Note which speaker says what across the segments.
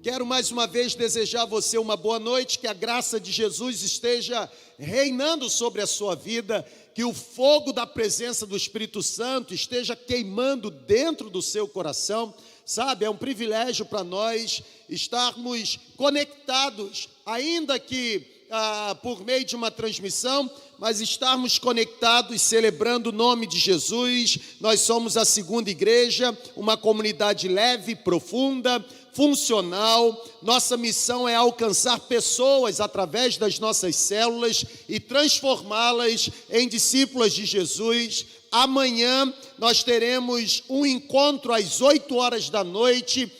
Speaker 1: Quero mais uma vez desejar a você uma boa noite, que a graça de Jesus esteja reinando sobre a sua vida, que o fogo da presença do Espírito Santo esteja queimando dentro do seu coração. Sabe, é um privilégio para nós estarmos conectados, ainda que por meio de uma transmissão, mas estarmos conectados, celebrando o nome de Jesus. Nós somos a Segunda Igreja, uma comunidade leve, profunda, funcional. Nossa missão é alcançar pessoas através das nossas células e transformá-las em discípulas de Jesus. Amanhã nós teremos um encontro às 8 horas da noite,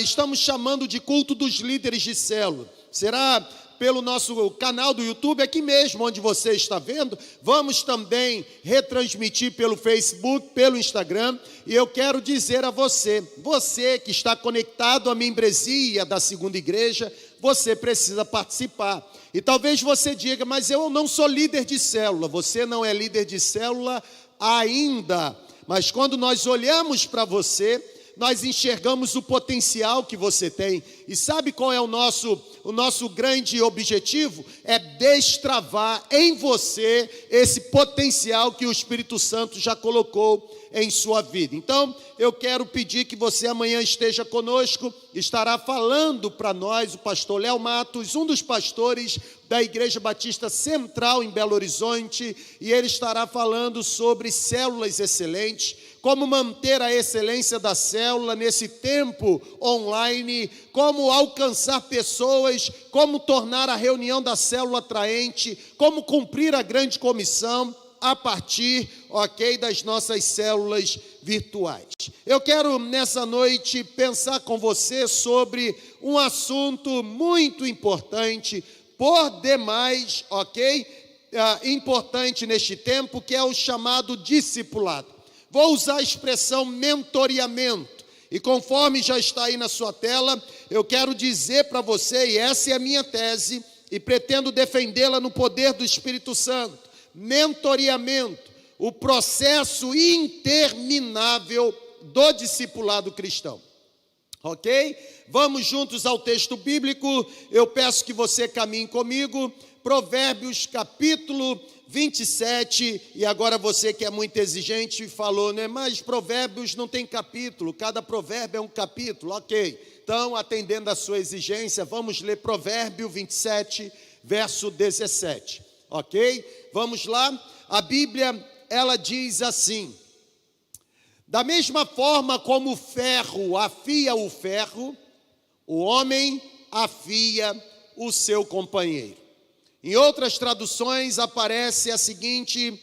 Speaker 1: estamos chamando de culto dos líderes de célula. Será pelo nosso canal do YouTube, aqui mesmo onde você está vendo. Vamos também retransmitir pelo Facebook, pelo Instagram. E eu quero dizer a você que está conectado à membresia da Segunda Igreja, você precisa participar. E talvez você diga, mas eu não sou líder de célula. Você não é líder de célula ainda. Mas quando nós olhamos para você, nós enxergamos o potencial que você tem. E sabe qual é o nosso grande objetivo? É destravar em você esse potencial que o Espírito Santo já colocou em sua vida. Então, eu quero pedir que você amanhã esteja conosco. Estará falando para nós o pastor Léo Matos, um dos pastores da Igreja Batista Central em Belo Horizonte, e ele estará falando sobre células excelentes, como manter a excelência da célula nesse tempo online, como alcançar pessoas, como tornar a reunião da célula atraente, como cumprir a grande comissão a partir, das nossas células virtuais. Eu quero nessa noite pensar com você sobre um assunto muito importante, por demais, importante neste tempo, que é o chamado discipulado. Vou usar a expressão mentoreamento, e conforme já está aí na sua tela, eu quero dizer para você, e essa é a minha tese, e pretendo defendê-la no poder do Espírito Santo: mentoreamento, o processo interminável do discipulado cristão. Ok? Vamos juntos ao texto bíblico. Eu peço que você caminhe comigo. Provérbios capítulo 27, e agora você que é muito exigente falou, né? Mas Provérbios não tem capítulo, cada provérbio é um capítulo. Ok, então atendendo a sua exigência, vamos ler Provérbio 27, verso 17. Ok? Vamos lá. A Bíblia, ela diz assim: da mesma forma como o ferro afia o ferro, o homem afia o seu companheiro. Em outras traduções aparece a seguinte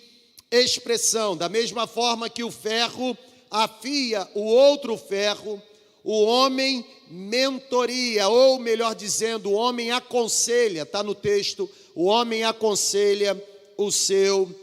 Speaker 1: expressão: da mesma forma que o ferro afia o outro ferro, o homem mentoria, ou melhor dizendo, o homem aconselha, está no texto, o homem aconselha o seu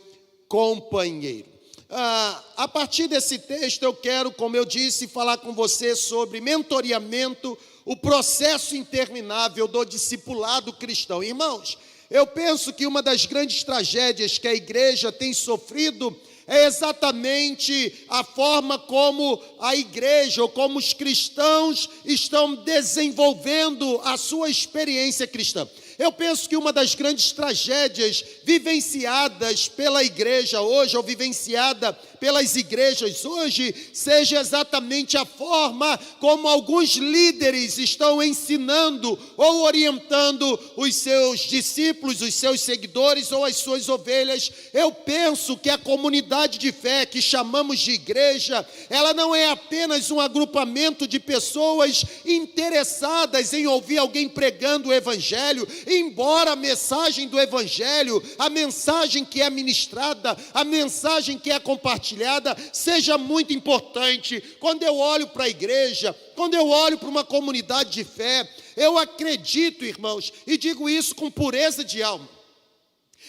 Speaker 1: companheiro. A partir desse texto eu quero, como eu disse, falar com você sobre mentoreamento, o processo interminável do discipulado cristão. Irmãos, eu penso que uma das grandes tragédias que a igreja tem sofrido é exatamente a forma como a igreja, ou como os cristãos estão desenvolvendo a sua experiência cristã. Eu penso que uma das grandes tragédias vivenciadas pela igreja hoje, ou vivenciada pelas igrejas hoje, seja exatamente a forma como alguns líderes estão ensinando ou orientando os seus discípulos, os seus seguidores ou as suas ovelhas. Eu penso que a comunidade de fé que chamamos de igreja, ela não é apenas um agrupamento de pessoas interessadas em ouvir alguém pregando o evangelho, embora a mensagem do evangelho, a mensagem que é ministrada, a mensagem que é compartilhada, seja muito importante. Quando eu olho para a igreja, quando eu olho para uma comunidade de fé, eu acredito, irmãos, e digo isso com pureza de alma,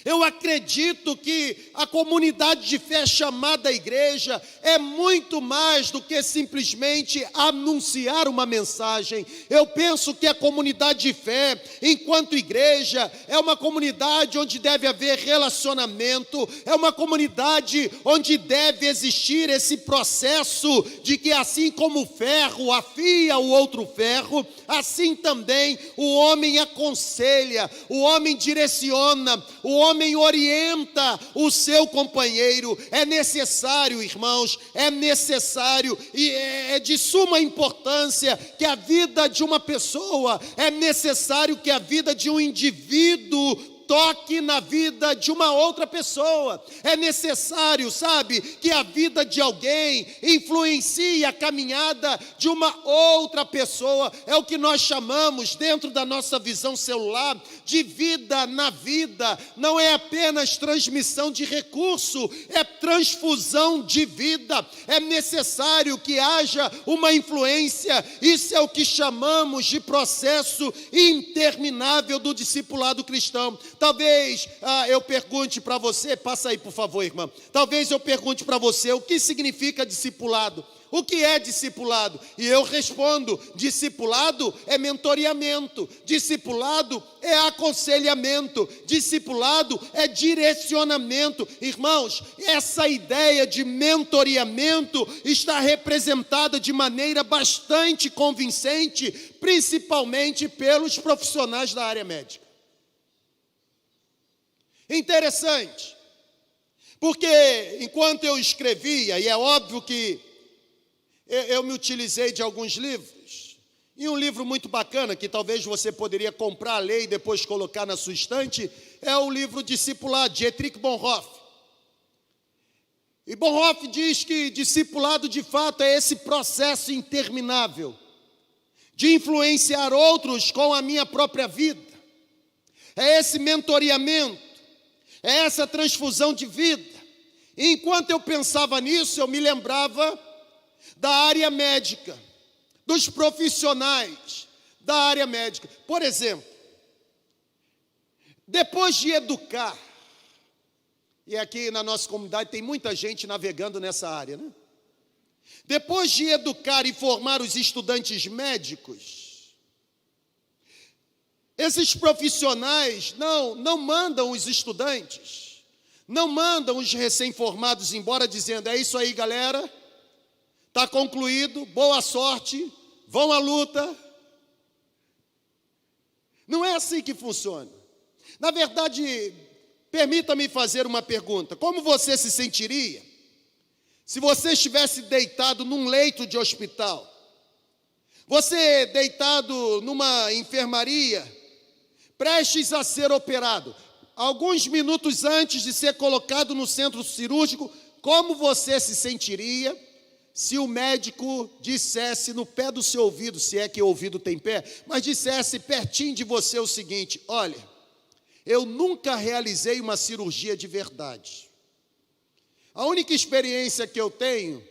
Speaker 1: Eu acredito que a comunidade de fé chamada igreja é muito mais do que simplesmente anunciar uma mensagem. Eu penso que a comunidade de fé, enquanto igreja, é uma comunidade onde deve haver relacionamento, é uma comunidade onde deve existir esse processo de que assim como o ferro afia o outro ferro, assim também o homem aconselha, o homem direciona, o homem orienta o seu companheiro. É necessário, irmãos, é necessário e é de suma importância que a vida de uma pessoa, é necessário que a vida de um indivíduo toque na vida de uma outra pessoa. É necessário, sabe, que a vida de alguém influencie a caminhada de uma outra pessoa. É o que nós chamamos, dentro da nossa visão celular, de vida na vida. Não é apenas transmissão de recurso, é transfusão de vida. É necessário que haja uma influência. Isso é o que chamamos de processo interminável do discipulado cristão. Talvez eu pergunte para você, passa aí por favor, irmã. Talvez eu pergunte para você o que significa discipulado. O que é discipulado? E eu respondo: discipulado é mentoreamento, discipulado é aconselhamento, discipulado é direcionamento. Irmãos, essa ideia de mentoreamento está representada de maneira bastante convincente, principalmente pelos profissionais da área médica. Interessante, porque enquanto eu escrevia, e é óbvio que eu me utilizei de alguns livros, e um livro muito bacana, que talvez você poderia comprar, ler e depois colocar na sua estante, é o livro Discipulado, de Dietrich Bonhoeffer. E Bonhoeffer diz que discipulado de fato é esse processo interminável, de influenciar outros com a minha própria vida, é esse mentoreamento, é essa transfusão de vida. E enquanto eu pensava nisso, eu me lembrava da área médica, dos profissionais da área médica. Por exemplo, depois de educar, e aqui na nossa comunidade tem muita gente navegando nessa área, né? Depois de educar e formar os estudantes médicos, esses profissionais não mandam os estudantes, não mandam os recém-formados embora dizendo: é isso aí, galera, está concluído, boa sorte, vão à luta. Não é assim que funciona. Na verdade, permita-me fazer uma pergunta: como você se sentiria se você estivesse deitado num leito de hospital, você deitado numa enfermaria, prestes a ser operado, alguns minutos antes de ser colocado no centro cirúrgico? Como você se sentiria se o médico dissesse no pé do seu ouvido, se é que o ouvido tem pé, mas dissesse pertinho de você o seguinte: olha, eu nunca realizei uma cirurgia de verdade. A única experiência que eu tenho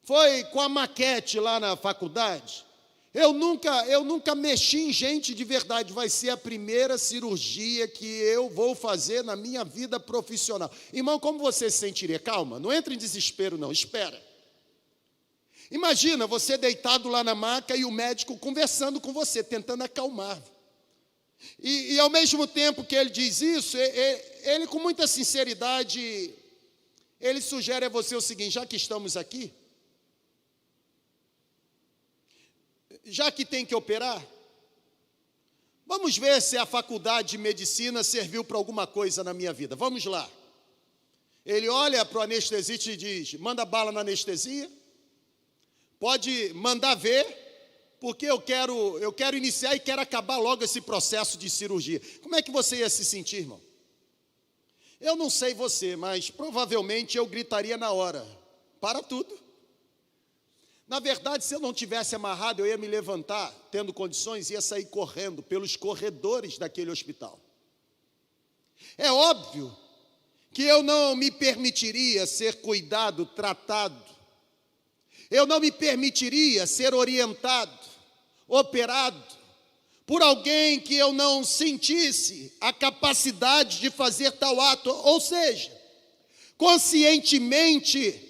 Speaker 1: foi com a maquete lá na faculdade. Eu nunca mexi em gente de verdade. Vai ser a primeira cirurgia que eu vou fazer na minha vida profissional. Irmão, como você se sentiria? Calma, não entre em desespero não, espera. Imagina você deitado lá na maca e o médico conversando com você, tentando acalmar. E ao mesmo tempo que ele diz isso, ele com muita sinceridade, ele sugere a você o seguinte: já que estamos aqui, já que tem que operar, vamos ver se a faculdade de medicina serviu para alguma coisa na minha vida. Vamos lá. Ele olha para o anestesista e diz: manda bala na anestesia, pode mandar ver, porque eu quero iniciar e quero acabar logo esse processo de cirurgia. Como é que você ia se sentir, irmão? Eu não sei você, mas provavelmente eu gritaria na hora: para tudo. Na verdade, se eu não tivesse amarrado, eu ia me levantar, tendo condições, ia sair correndo pelos corredores daquele hospital. É óbvio que eu não me permitiria ser cuidado, tratado. Eu não me permitiria ser orientado, operado por alguém que eu não sentisse a capacidade de fazer tal ato. Ou seja, conscientemente,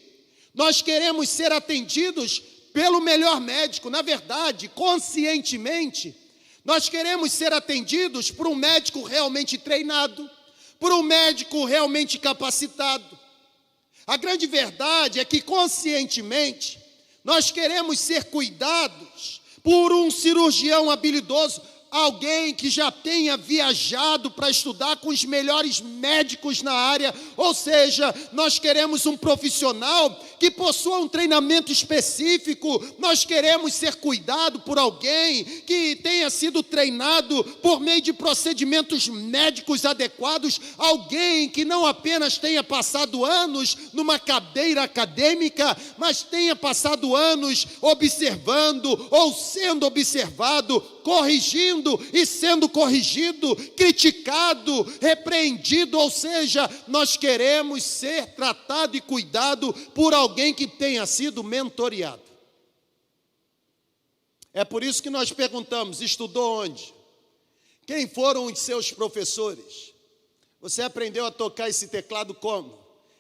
Speaker 1: nós queremos ser atendidos pelo melhor médico. Na verdade, conscientemente, nós queremos ser atendidos por um médico realmente treinado, por um médico realmente capacitado. A grande verdade é que, conscientemente, nós queremos ser cuidados por um cirurgião habilidoso, alguém que já tenha viajado para estudar com os melhores médicos na área. Ou seja, nós queremos um profissional que possua um treinamento específico. Nós queremos ser cuidado por alguém que tenha sido treinado por meio de procedimentos médicos adequados, alguém que não apenas tenha passado anos numa cadeira acadêmica, mas tenha passado anos observando ou sendo observado, corrigindo e sendo corrigido, criticado, repreendido. Ou seja, nós queremos ser tratado e cuidado por alguém que tenha sido mentoreado. É por isso que nós perguntamos: estudou onde? Quem foram os seus professores? Você aprendeu a tocar esse teclado como?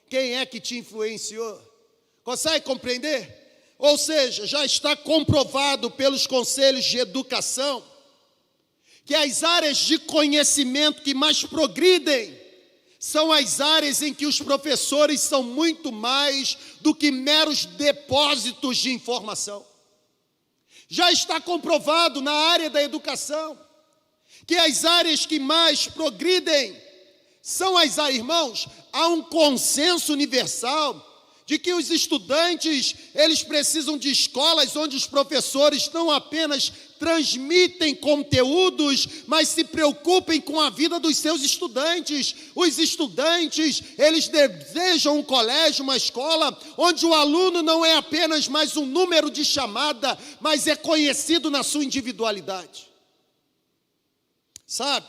Speaker 1: Quem é que te influenciou? Consegue compreender? Ou seja, já está comprovado pelos conselhos de educação que as áreas de conhecimento que mais progridem são as áreas em que os professores são muito mais do que meros depósitos de informação. Já está comprovado na área da educação que as áreas que mais progridem são as áreas, irmãos, há um consenso universal de que os estudantes, eles precisam de escolas onde os professores não apenas transmitem conteúdos, mas se preocupem com a vida dos seus estudantes. Os estudantes, eles desejam um colégio, uma escola, onde o aluno não é apenas mais um número de chamada, mas é conhecido na sua individualidade. Sabe?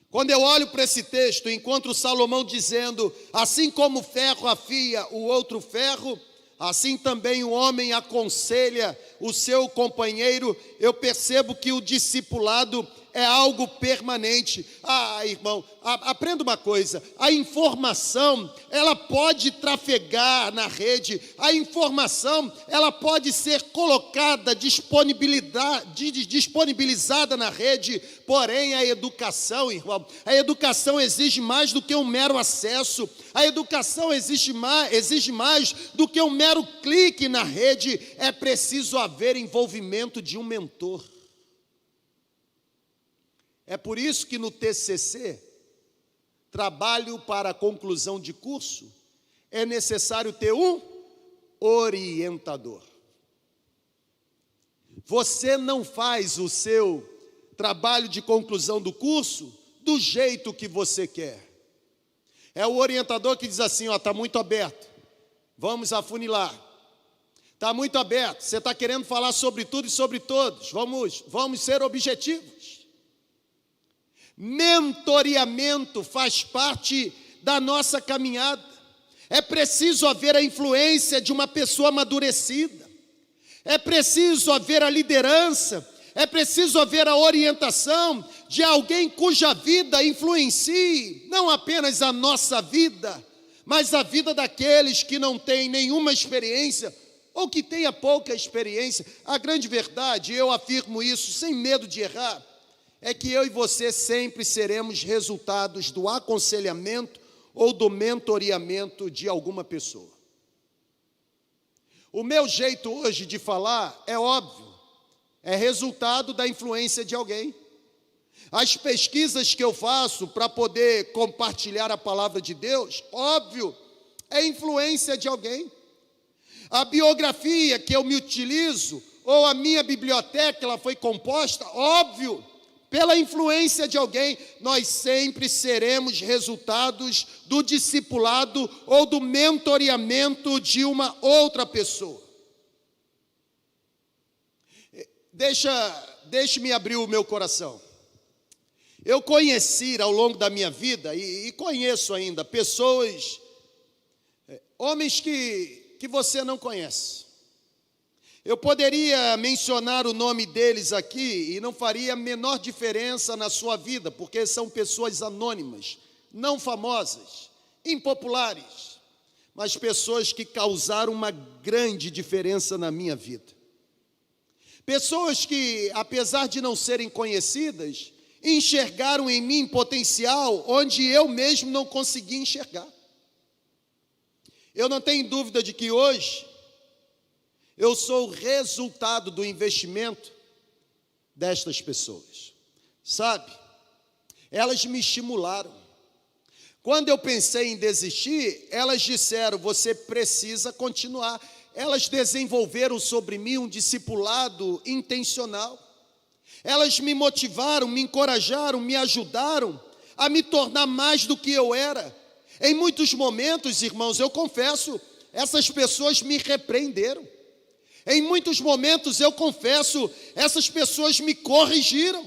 Speaker 1: Quando eu olho para esse texto, encontro Salomão dizendo: assim como o ferro afia o outro ferro, assim também o homem aconselha o seu companheiro. Eu percebo que o discipulado é algo permanente. Irmão, aprenda uma coisa: a informação, ela pode trafegar na rede, a informação, ela pode ser colocada, disponibilizada na rede, porém a educação, irmão, a educação exige mais do que um mero acesso, a educação exige mais do que um mero clique na rede. É preciso haver envolvimento de um mentor. É por isso que no TCC, trabalho para a conclusão de curso, é necessário ter um orientador. Você não faz o seu trabalho de conclusão do curso do jeito que você quer. É o orientador que diz assim: está muito aberto, vamos afunilar. Está muito aberto, você está querendo falar sobre tudo e sobre todos, vamos ser objetivos. Mentoreamento faz parte da nossa caminhada. É preciso haver a influência de uma pessoa amadurecida. É preciso haver a liderança. É preciso haver a orientação de alguém cuja vida influencie não apenas a nossa vida, mas a vida daqueles que não têm nenhuma experiência ou que tenha pouca experiência. A grande verdade, eu afirmo isso sem medo de errar, é que eu e você sempre seremos resultados do aconselhamento ou do mentoreamento de alguma pessoa. O meu jeito hoje de falar é óbvio, é resultado da influência de alguém. As pesquisas que eu faço para poder compartilhar a palavra de Deus, óbvio, é influência de alguém. A biografia que eu me utilizo, ou a minha biblioteca, ela foi composta, óbvio, pela influência de alguém. Nós sempre seremos resultados do discipulado ou do mentoreamento de uma outra pessoa. Deixe-me abrir o meu coração. Eu conheci ao longo da minha vida, e conheço ainda, pessoas, homens que você não conhece, Eu poderia mencionar o nome deles aqui e não faria a menor diferença na sua vida, porque são pessoas anônimas, não famosas, impopulares, mas pessoas que causaram uma grande diferença na minha vida. Pessoas que, apesar de não serem conhecidas, enxergaram em mim potencial onde eu mesmo não conseguia enxergar. Eu não tenho dúvida de que hoje eu sou o resultado do investimento destas pessoas. Sabe? Elas me estimularam. Quando eu pensei em desistir, elas disseram: você precisa continuar. Elas desenvolveram sobre mim um discipulado intencional. Elas me motivaram, me encorajaram, me ajudaram a me tornar mais do que eu era. Em muitos momentos, irmãos, eu confesso, essas pessoas me repreenderam. Em muitos momentos, eu confesso, essas pessoas me corrigiram.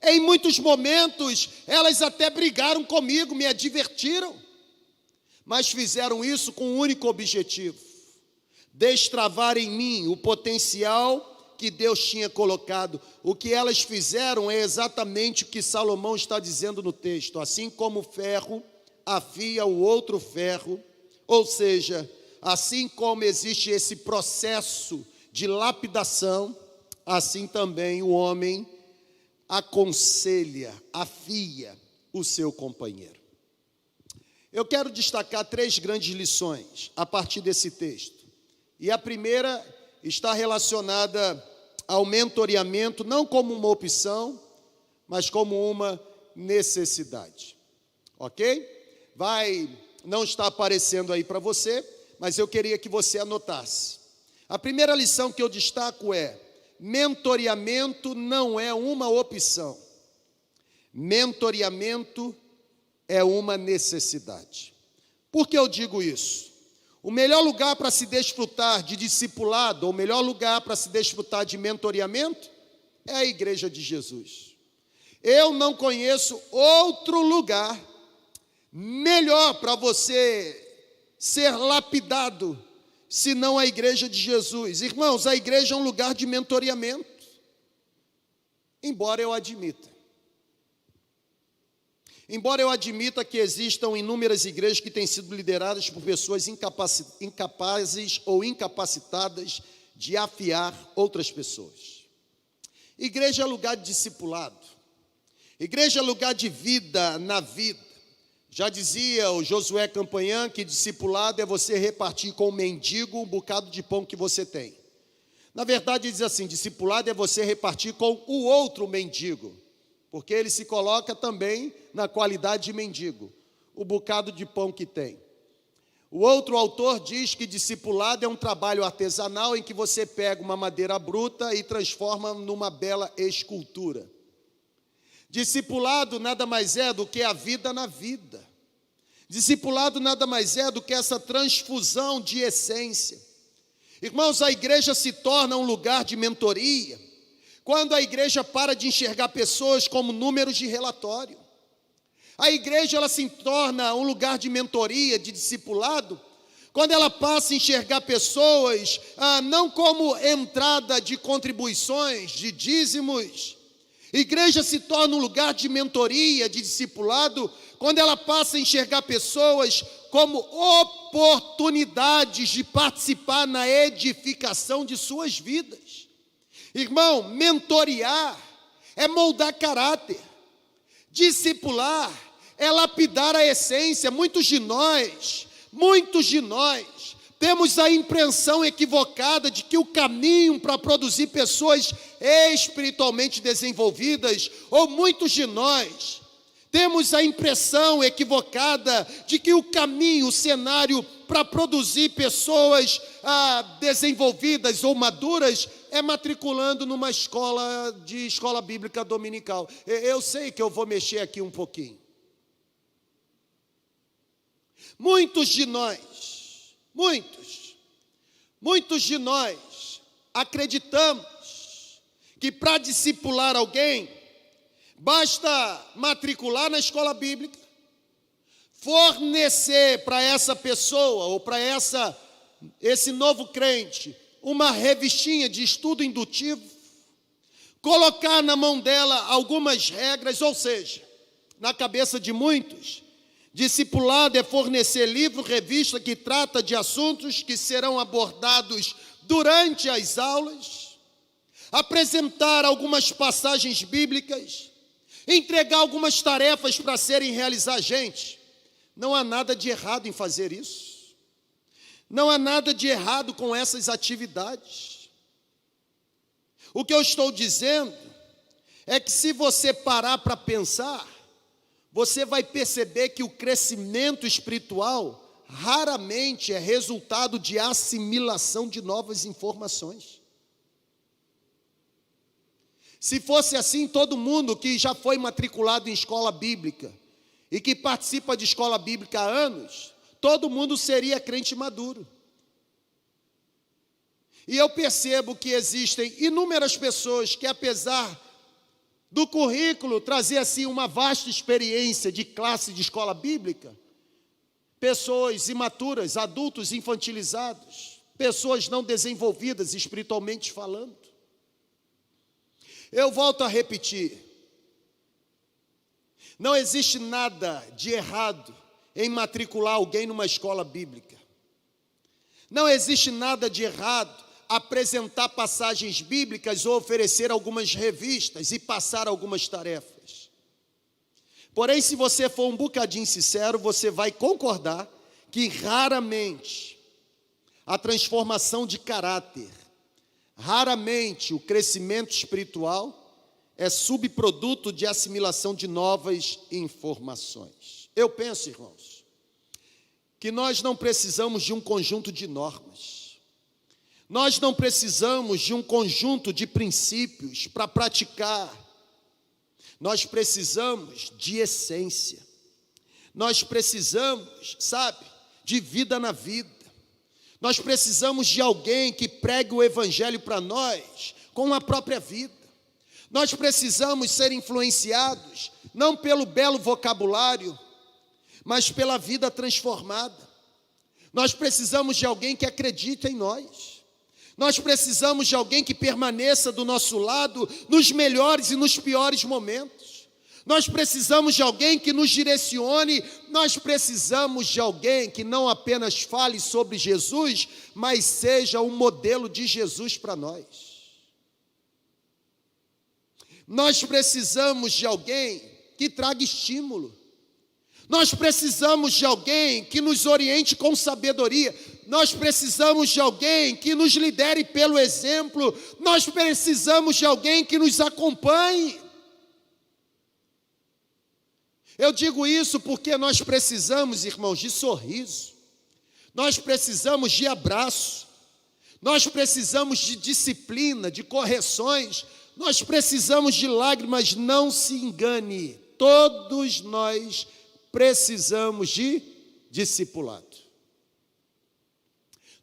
Speaker 1: Em muitos momentos, elas até brigaram comigo, me advertiram. Mas fizeram isso com um único objetivo: destravar em mim o potencial que Deus tinha colocado. O que elas fizeram é exatamente o que Salomão está dizendo no texto: assim como o ferro afia o outro ferro, ou seja, assim como existe esse processo de lapidação, assim também o homem aconselha, afia o seu companheiro. Eu quero destacar 3 grandes lições a partir desse texto. E a primeira está relacionada ao mentoreamento, não como uma opção, mas como uma necessidade. Ok? Não está aparecendo aí para você, mas eu queria que você anotasse. A primeira lição que eu destaco é: mentoreamento não é uma opção. Mentoreamento é uma necessidade. Por que eu digo isso? O melhor lugar para se desfrutar de discipulado, ou o melhor lugar para se desfrutar de mentoreamento, é a Igreja de Jesus. Eu não conheço outro lugar melhor para você ser lapidado, senão a Igreja de Jesus. Irmãos, a igreja é um lugar de mentoreamento, embora eu admita que existam inúmeras igrejas que têm sido lideradas por pessoas incapazes ou incapacitadas de afiar outras pessoas. Igreja é lugar de discipulado, igreja é lugar de vida na vida. Já dizia o Josué Campanhã que discipulado é você repartir com o mendigo um bocado de pão que você tem. Na verdade, ele diz assim: discipulado é você repartir com o outro mendigo, porque ele se coloca também na qualidade de mendigo, o bocado de pão que tem. O outro autor diz que discipulado é um trabalho artesanal em que você pega uma madeira bruta e transforma numa bela escultura. Discipulado nada mais é do que a vida na vida. Discipulado nada mais é do que essa transfusão de essência. Irmãos, a igreja se torna um lugar de mentoria quando a igreja para de enxergar pessoas como números de relatório. A igreja ela se torna um lugar de mentoria, de discipulado, quando ela passa a enxergar pessoas não como entrada de contribuições, de dízimos. Igreja se torna um lugar de mentoria, de discipulado, quando ela passa a enxergar pessoas como oportunidades de participar na edificação de suas vidas. Irmão, mentorear é moldar caráter, discipular é lapidar a essência. Muitos de nós temos a impressão equivocada de que o caminho para produzir pessoas espiritualmente desenvolvidas, ou muitos de nós temos a impressão equivocada de que o caminho, o cenário para produzir pessoas desenvolvidas ou maduras é matriculando numa escola bíblica dominical. Eu sei que eu vou mexer aqui um pouquinho. Muitos de nós acreditamos que para discipular alguém, basta matricular na escola bíblica, fornecer para essa pessoa ou para esse novo crente uma revistinha de estudo indutivo, colocar na mão dela algumas regras, ou seja, na cabeça de muitos, discipulado é fornecer livro, revista que trata de assuntos que serão abordados durante as aulas, apresentar algumas passagens bíblicas, entregar algumas tarefas para serem realizadas. Gente, não há nada de errado em fazer isso. Não há nada de errado com essas atividades. O que eu estou dizendo é que se você parar para pensar, você vai perceber que o crescimento espiritual raramente é resultado de assimilação de novas informações. Se fosse assim, todo mundo que já foi matriculado em escola bíblica e que participa de escola bíblica há anos, todo mundo seria crente maduro. E eu percebo que existem inúmeras pessoas que, apesar do currículo trazer assim uma vasta experiência de classe de escola bíblica, pessoas imaturas, adultos infantilizados, pessoas não desenvolvidas espiritualmente falando. Eu volto a repetir, não existe nada de errado em matricular alguém numa escola bíblica. Não existe nada de errado apresentar passagens bíblicas ou oferecer algumas revistas e passar algumas tarefas. Porém, se você for um bocadinho sincero, você vai concordar que raramente a transformação de caráter, raramente o crescimento espiritual é subproduto de assimilação de novas informações. Eu penso, irmãos, que nós não precisamos de um conjunto de normas. Nós não precisamos de um conjunto de princípios para praticar. Nós precisamos de essência. Nós precisamos, de vida na vida. Nós precisamos de alguém que pregue o evangelho para nós com a própria vida. Nós precisamos ser influenciados não pelo belo vocabulário, mas pela vida transformada. Nós precisamos de alguém que acredite em nós. Nós precisamos de alguém que permaneça do nosso lado nos melhores e nos piores momentos. Nós precisamos de alguém que nos direcione. Nós precisamos de alguém que não apenas fale sobre Jesus, mas seja um modelo de Jesus para nós. Nós precisamos de alguém que traga estímulo. Nós precisamos de alguém que nos oriente com sabedoria. Nós precisamos de alguém que nos lidere pelo exemplo. Nós precisamos de alguém que nos acompanhe. Eu digo isso porque nós precisamos, irmãos, de sorriso. Nós precisamos de abraço. Nós precisamos de disciplina, de correções. Nós precisamos de lágrimas. Não se engane. Todos nós precisamos de discipulado.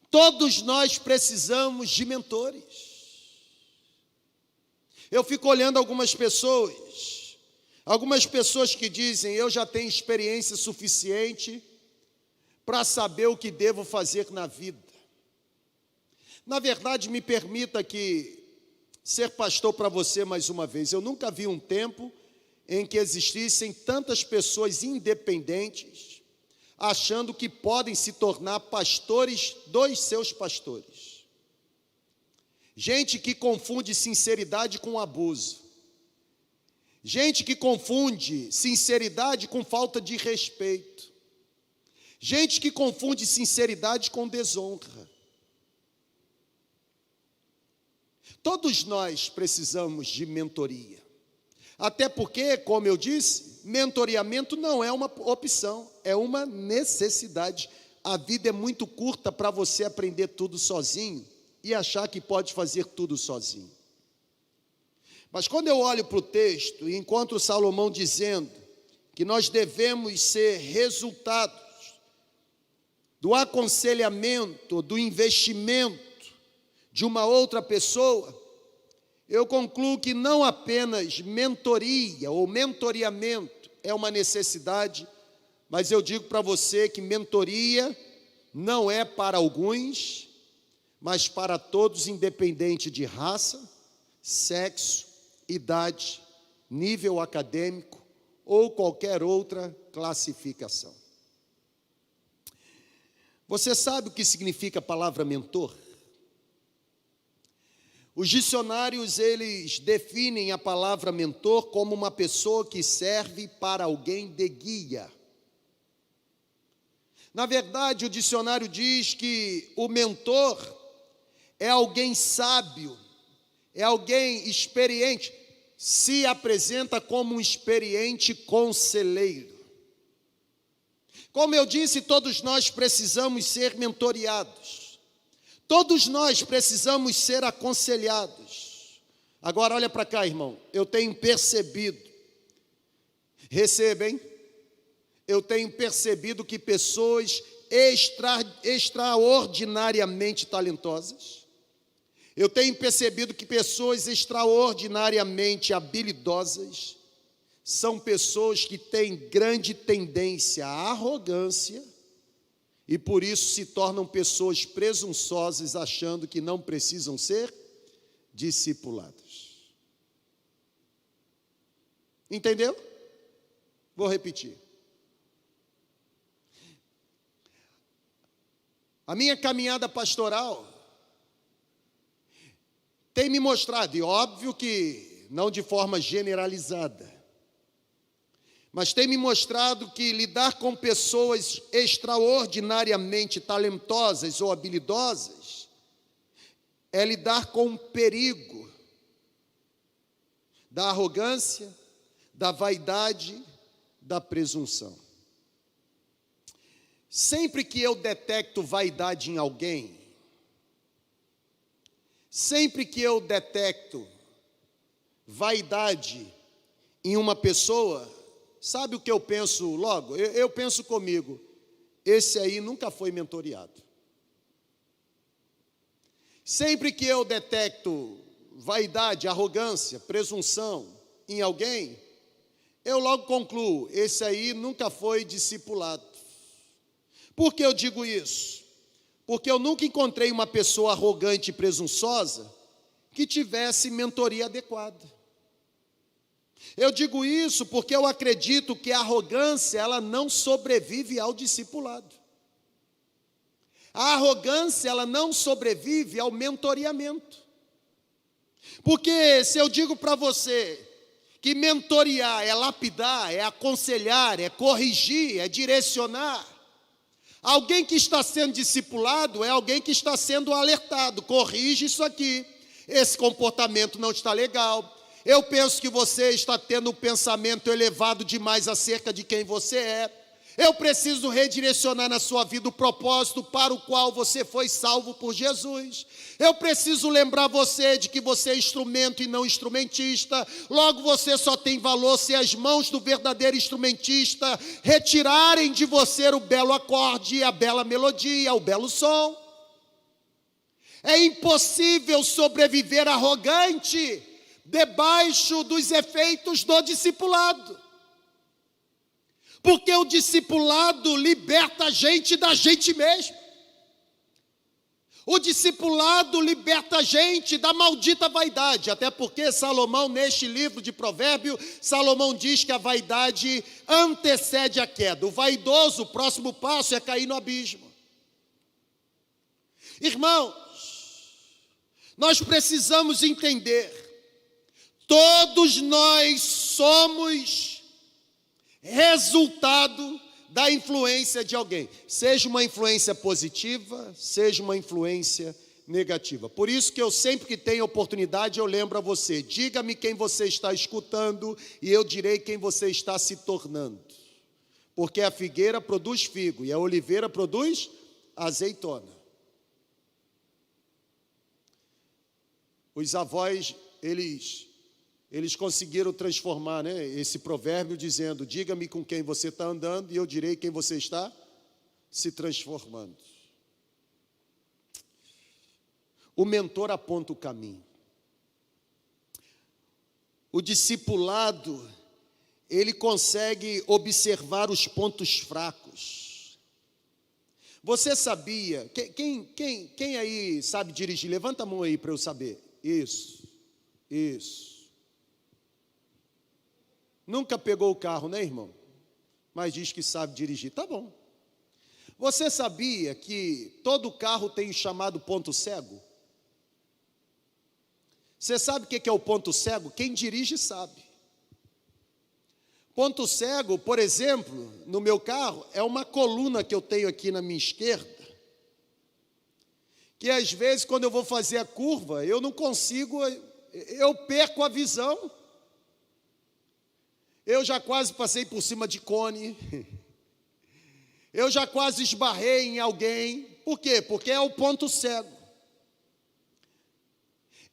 Speaker 1: Todos nós precisamos de mentores. Eu fico olhando algumas pessoas que dizem: eu já tenho experiência suficiente para saber o que devo fazer na vida. Na verdade, me permita que ser pastor para você mais uma vez. Eu nunca vi um tempo em que existissem tantas pessoas independentes, achando que podem se tornar pastores dos seus pastores. Gente que confunde sinceridade com abuso. Gente que confunde sinceridade com falta de respeito. Gente que confunde sinceridade com desonra. Todos nós precisamos de mentoria. Até porque, como eu disse, mentoreamento não é uma opção, é uma necessidade. A vida é muito curta para você aprender tudo sozinho e achar que pode fazer tudo sozinho. Mas quando eu olho para o texto e encontro Salomão dizendo que nós devemos ser resultados do aconselhamento, do investimento de uma outra pessoa, eu concluo que não apenas mentoria ou mentoreamento é uma necessidade, mas eu digo para você que mentoria não é para alguns, mas para todos, independente de raça, sexo, idade, nível acadêmico ou qualquer outra classificação. Você sabe o que significa a palavra mentor? Os dicionários, eles definem a palavra mentor como uma pessoa que serve para alguém de guia. Na verdade, o dicionário diz que o mentor é alguém sábio, é alguém experiente, se apresenta como um experiente conselheiro. Como eu disse, todos nós precisamos ser mentoreados. Todos nós precisamos ser aconselhados. Agora olha para cá, irmão. Eu tenho percebido, recebem, eu tenho percebido que pessoas extraordinariamente talentosas, eu tenho percebido que pessoas extraordinariamente habilidosas são pessoas que têm grande tendência à arrogância e por isso se tornam pessoas presunçosas, achando que não precisam ser discipulados. Entendeu? Vou repetir. A minha caminhada pastoral tem me mostrado, e óbvio que não de forma generalizada, mas tem me mostrado que lidar com pessoas extraordinariamente talentosas ou habilidosas é lidar com o perigo da arrogância, da vaidade, da presunção. Sempre que eu detecto vaidade em alguém, sempre que eu detecto vaidade em uma pessoa, sabe o que eu penso logo? Eu penso comigo, esse aí nunca foi mentoreado. Sempre que eu detecto vaidade, arrogância, presunção em alguém, eu logo concluo, esse aí nunca foi discipulado. Por que eu digo isso? Porque eu nunca encontrei uma pessoa arrogante e presunçosa que tivesse mentoria adequada. Eu digo isso porque eu acredito que a arrogância, ela não sobrevive ao discipulado. A arrogância, ela não sobrevive ao mentoreamento. Porque se eu digo para você que mentorear é lapidar, é aconselhar, é corrigir, é direcionar, alguém que está sendo discipulado é alguém que está sendo alertado, corrige isso aqui, esse comportamento não está legal. Eu penso que você está tendo um pensamento elevado demais acerca de quem você é. Eu preciso redirecionar na sua vida o propósito para o qual você foi salvo por Jesus. Eu preciso lembrar você de que você é instrumento e não instrumentista. Logo você só tem valor se as mãos do verdadeiro instrumentista retirarem de você o belo acorde, a bela melodia, o belo som. É impossível sobreviver arrogante debaixo dos efeitos do discipulado. Porque o discipulado liberta a gente da gente mesmo. O discipulado liberta a gente da maldita vaidade. Até porque Salomão, neste livro de Provérbios, Salomão diz que a vaidade antecede a queda. O vaidoso, o próximo passo é cair no abismo. Irmãos, nós precisamos entender, todos nós somos resultado da influência de alguém, seja uma influência positiva, seja uma influência negativa. Por isso que eu sempre que tenho oportunidade, eu lembro a você, diga-me quem você está escutando e eu direi quem você está se tornando. Porque a figueira produz figo e a oliveira produz azeitona. Os avós, eles conseguiram transformar, né, esse provérbio dizendo, diga-me com quem você está andando e eu direi quem você está se transformando. O mentor aponta o caminho. O discipulado, ele consegue observar os pontos fracos. Você sabia, quem aí sabe dirigir? Levanta a mão aí para eu saber. Isso. Nunca pegou o carro, né, irmão? Mas diz que sabe dirigir, tá bom. Você sabia que todo carro tem o chamado ponto cego? Você sabe o que é o ponto cego? Quem dirige sabe. Ponto cego, por exemplo, no meu carro, é uma coluna que eu tenho aqui na minha esquerda, que às vezes quando eu vou fazer a curva, eu não consigo, eu perco a visão. Eu já quase passei por cima de cone, eu já quase esbarrei em alguém. Por quê? Porque é o ponto cego.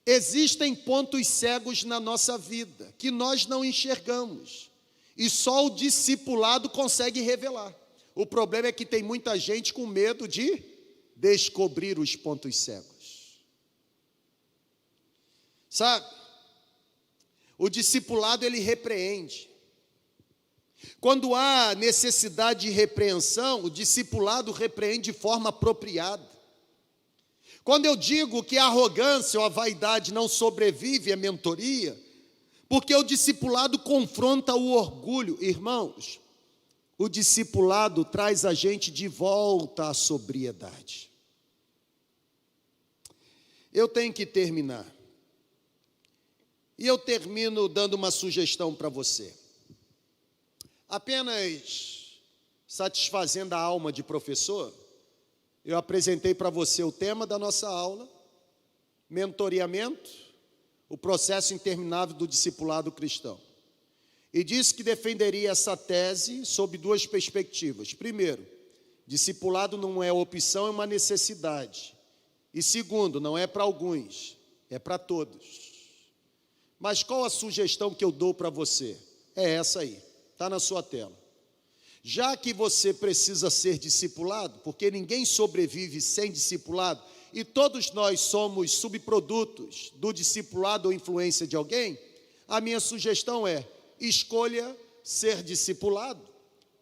Speaker 1: Existem pontos cegos na nossa vida, que nós não enxergamos, e só o discipulado consegue revelar. O problema é que tem muita gente com medo de descobrir os pontos cegos. Sabe? O discipulado, ele repreende. Quando há necessidade de repreensão, o discipulado repreende de forma apropriada. Quando eu digo que a arrogância ou a vaidade não sobrevive à mentoria, porque o discipulado confronta o orgulho. Irmãos, o discipulado traz a gente de volta à sobriedade. Eu tenho que terminar. E eu termino dando uma sugestão para você. Apenas satisfazendo a alma de professor, eu apresentei para você o tema da nossa aula, mentoreamento, o processo interminável do discipulado cristão. E disse que defenderia essa tese sob duas perspectivas. Primeiro, discipulado não é opção, é uma necessidade. E segundo, não é para alguns, é para todos. Mas qual a sugestão que eu dou para você? É essa aí, está na sua tela. Já que você precisa ser discipulado, porque ninguém sobrevive sem discipulado, e todos nós somos subprodutos do discipulado ou influência de alguém, a minha sugestão é: escolha ser discipulado,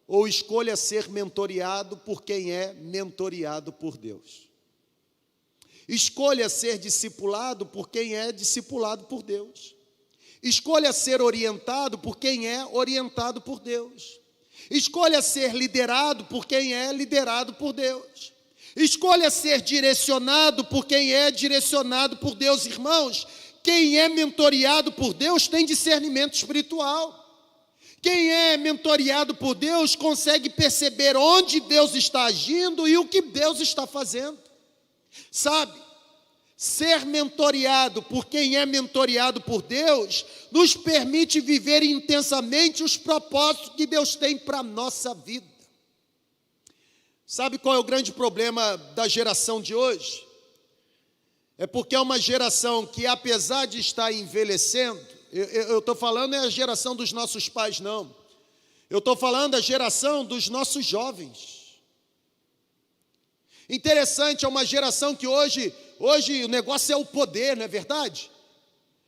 Speaker 1: ou escolha ser mentoreado por quem é mentoreado por Deus. Escolha ser discipulado por quem é discipulado por Deus. Escolha ser orientado por quem é orientado por Deus. Escolha ser liderado por quem é liderado por Deus. Escolha ser direcionado por quem é direcionado por Deus. Irmãos, quem é mentoreado por Deus tem discernimento espiritual. Quem é mentoreado por Deus consegue perceber onde Deus está agindo e o que Deus está fazendo. Sabe, ser mentoreado por quem é mentoreado por Deus nos permite viver intensamente os propósitos que Deus tem para a nossa vida. Sabe qual é o grande problema da geração de hoje? É porque é uma geração que, apesar de estar envelhecendo, eu estou falando é a geração dos nossos pais, não. Eu estou falando a geração dos nossos jovens. Interessante, é uma geração que hoje o negócio é o poder, não é verdade?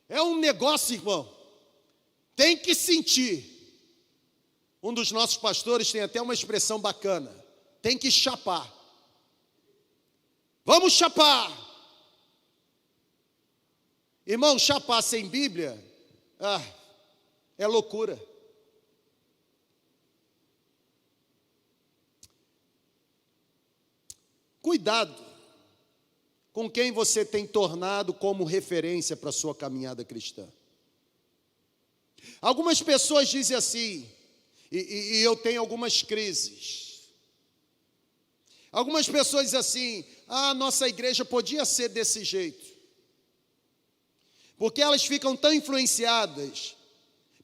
Speaker 1: É um negócio, irmão. Tem que sentir. Um dos nossos pastores tem até uma expressão bacana. Tem que chapar. Vamos chapar. Irmão, chapar sem Bíblia, é loucura. Cuidado com quem você tem tornado como referência para a sua caminhada cristã. Algumas pessoas dizem assim, e eu tenho algumas crises. Algumas pessoas dizem assim: nossa igreja podia ser desse jeito. Porque elas ficam tão influenciadas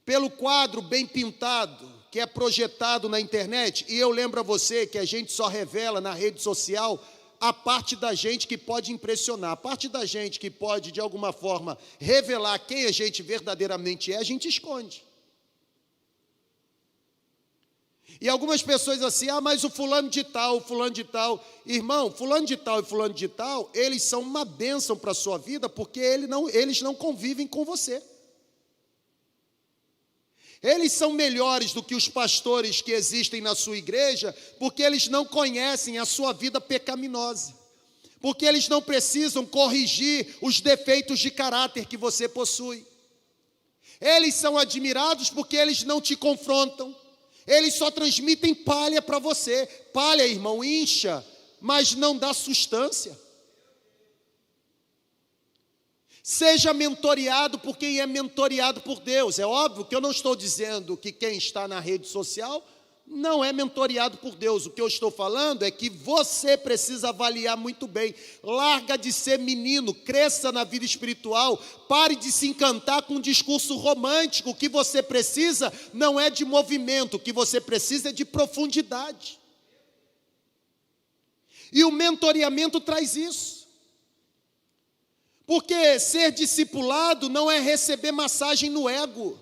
Speaker 1: pelo quadro bem pintado que é projetado na internet. E eu lembro a você que a gente só revela na rede social a parte da gente que pode impressionar, a parte da gente que pode, de alguma forma, revelar quem a gente verdadeiramente é, a gente esconde. E algumas pessoas assim: mas o fulano de tal, irmão, fulano de tal e fulano de tal, eles são uma bênção para a sua vida, porque eles não convivem com você. Eles são melhores do que os pastores que existem na sua igreja, porque eles não conhecem a sua vida pecaminosa, porque eles não precisam corrigir os defeitos de caráter que você possui. Eles são admirados porque eles não te confrontam, eles só transmitem palha para você. Palha, irmão, incha, mas não dá sustância. Seja mentoreado por quem é mentoreado por Deus. É óbvio que eu não estou dizendo que quem está na rede social não é mentoreado por Deus. O que eu estou falando é que você precisa avaliar muito bem. Larga de ser menino, cresça na vida espiritual, pare de se encantar com um discurso romântico. O que você precisa não é de movimento, o que você precisa é de profundidade. E o mentoreamento traz isso. Porque ser discipulado não é receber massagem no ego.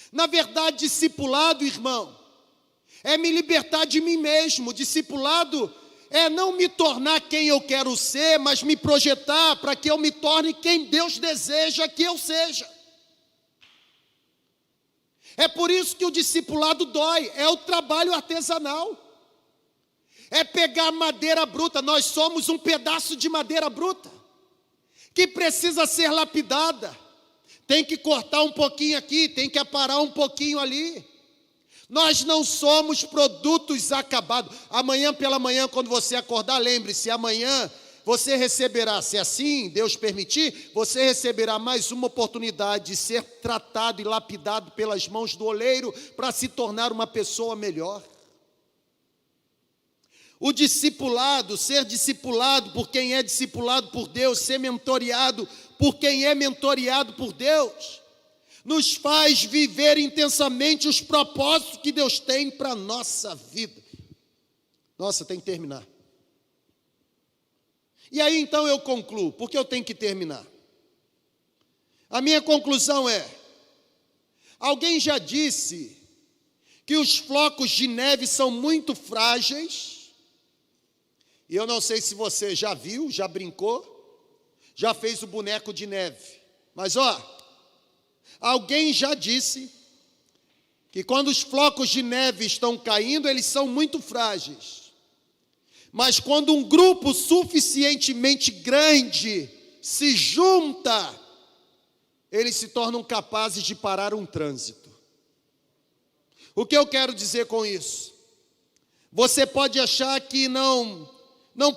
Speaker 1: Na verdade, discipulado, irmão, é me libertar de mim mesmo. Discipulado é não me tornar quem eu quero ser, mas me projetar para que eu me torne quem Deus deseja que eu seja. É por isso que o discipulado dói, é o trabalho artesanal. É pegar madeira bruta, nós somos um pedaço de madeira bruta, que precisa ser lapidada, tem que cortar um pouquinho aqui, tem que aparar um pouquinho ali. Nós não somos produtos acabados. Amanhã pela manhã, quando você acordar, lembre-se, amanhã você receberá, se assim Deus permitir, você receberá mais uma oportunidade de ser tratado e lapidado pelas mãos do oleiro para se tornar uma pessoa melhor. O discipulado, ser discipulado por quem é discipulado por Deus, ser mentoreado por quem é mentoreado por Deus, nos faz viver intensamente os propósitos que Deus tem para a nossa vida. Nossa, tem que terminar. E aí então eu concluo, porque eu tenho que terminar. A minha conclusão é: alguém já disse que os flocos de neve são muito frágeis. E eu não sei se você já viu, já brincou, já fez o boneco de neve. Mas alguém já disse que quando os flocos de neve estão caindo, eles são muito frágeis. Mas quando um grupo suficientemente grande se junta, eles se tornam capazes de parar um trânsito. O que eu quero dizer com isso? Você pode achar que não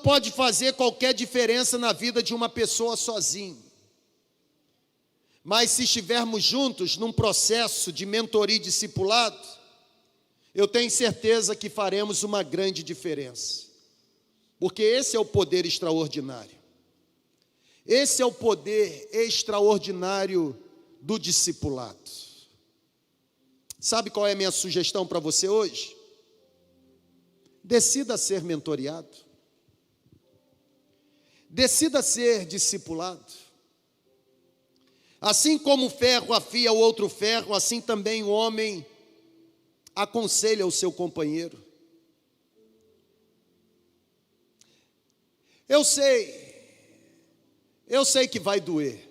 Speaker 1: pode fazer qualquer diferença na vida de uma pessoa sozinho. Mas se estivermos juntos num processo de mentoria e discipulado, eu tenho certeza que faremos uma grande diferença. Porque esse é o poder extraordinário. Esse é o poder extraordinário do discipulado. Sabe qual é a minha sugestão para você hoje? Decida ser mentoreado. Decida ser discipulado. Assim como o ferro afia o outro ferro, assim também o homem aconselha o seu companheiro. Eu sei que vai doer.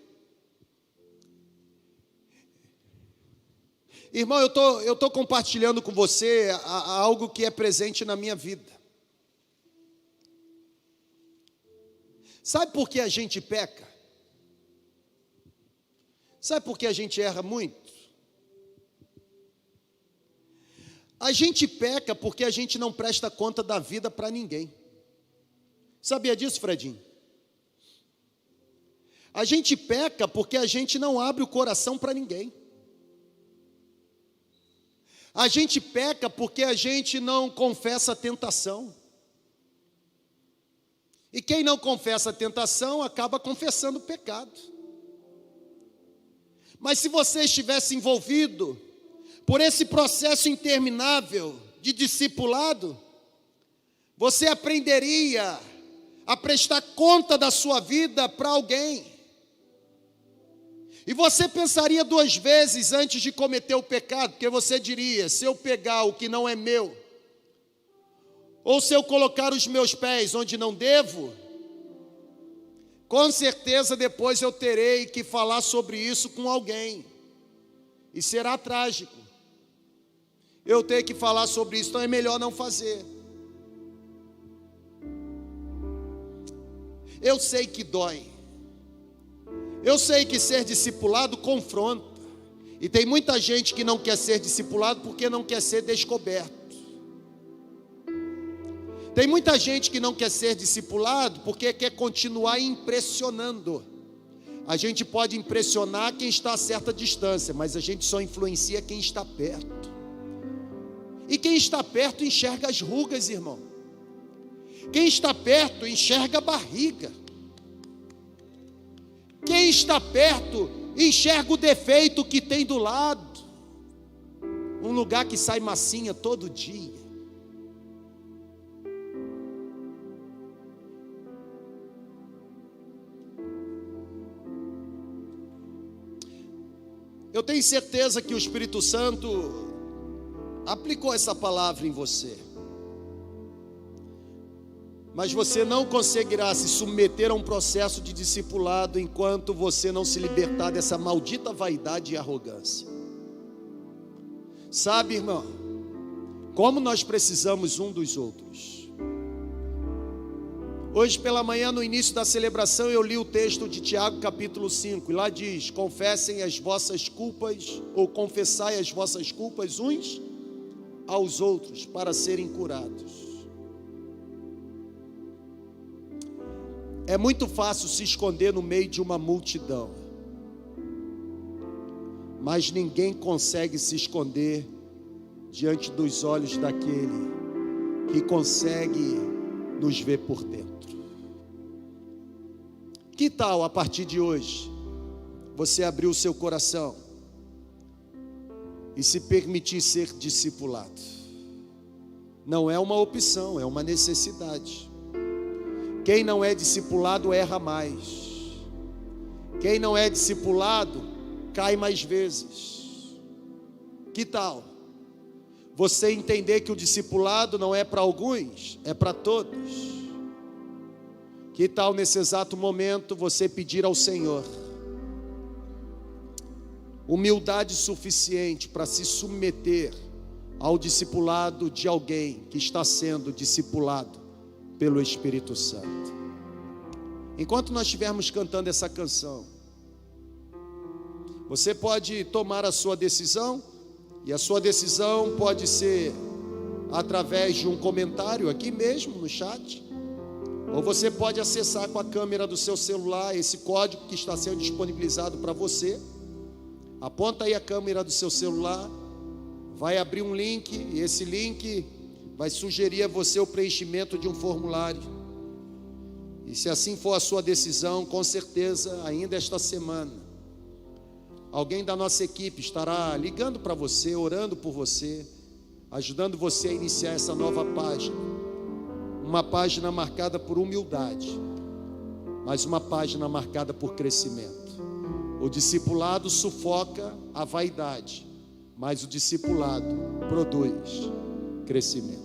Speaker 1: Irmão, eu tô compartilhando com você algo que é presente na minha vida. Sabe por que a gente peca? Sabe por que a gente erra muito? A gente peca porque a gente não presta conta da vida para ninguém. Sabia disso, Fredinho? A gente peca porque a gente não abre o coração para ninguém. A gente peca porque a gente não confessa a tentação. E quem não confessa a tentação acaba confessando o pecado. Mas se você estivesse envolvido por esse processo interminável de discipulado, você aprenderia a prestar conta da sua vida para alguém. E você pensaria 2 vezes antes de cometer o pecado, porque você diria: se eu pegar o que não é meu, ou se eu colocar os meus pés onde não devo, com certeza depois eu terei que falar sobre isso com alguém, e será trágico. eu ter que falar sobre isso, então é melhor não fazer. Eu sei que dói. Eu sei que ser discipulado confronta. E tem muita gente que não quer ser discipulado porque não quer ser descoberto. Tem muita gente que não quer ser discipulado porque quer continuar impressionando. A gente pode impressionar quem está a certa distância, mas a gente só influencia quem está perto. E quem está perto enxerga as rugas, irmão. Quem está perto enxerga a barriga. Quem está perto enxerga o defeito que tem do lado. Um lugar que sai massinha todo dia. Eu tenho certeza que o Espírito Santo aplicou essa palavra em você. Mas você não conseguirá se submeter a um processo de discipulado enquanto você não se libertar dessa maldita vaidade e arrogância. Sabe, irmão, como nós precisamos um dos outros. Hoje pela manhã, no início da celebração, eu li o texto de Tiago capítulo 5, e lá diz: confessem as vossas culpas, ou confessai as vossas culpas uns aos outros, para serem curados. É muito fácil se esconder no meio de uma multidão, mas ninguém consegue se esconder diante dos olhos daquele que consegue nos ver por dentro. Que tal, a partir de hoje, você abrir o seu coração e se permitir ser discipulado? Não é uma opção, é uma necessidade. Quem não é discipulado erra mais. Quem não é discipulado cai mais vezes. Que tal você entender que o discipulado não é para alguns, é para todos? Que tal nesse exato momento você pedir ao Senhor humildade suficiente para se submeter ao discipulado de alguém que está sendo discipulado pelo Espírito Santo? Enquanto nós estivermos cantando essa canção, você pode tomar a sua decisão, e a sua decisão pode ser através de um comentário aqui mesmo no chat, ou você pode acessar com a câmera do seu celular esse código que está sendo disponibilizado para você. Aponta aí a câmera do seu celular, vai abrir um link, e esse link vai sugerir a você o preenchimento de um formulário. E se assim for a sua decisão, com certeza, ainda esta semana, alguém da nossa equipe estará ligando para você, orando por você, ajudando você a iniciar essa nova página. Uma página marcada por humildade, mas uma página marcada por crescimento. O discipulado sufoca a vaidade, mas o discipulado produz crescimento.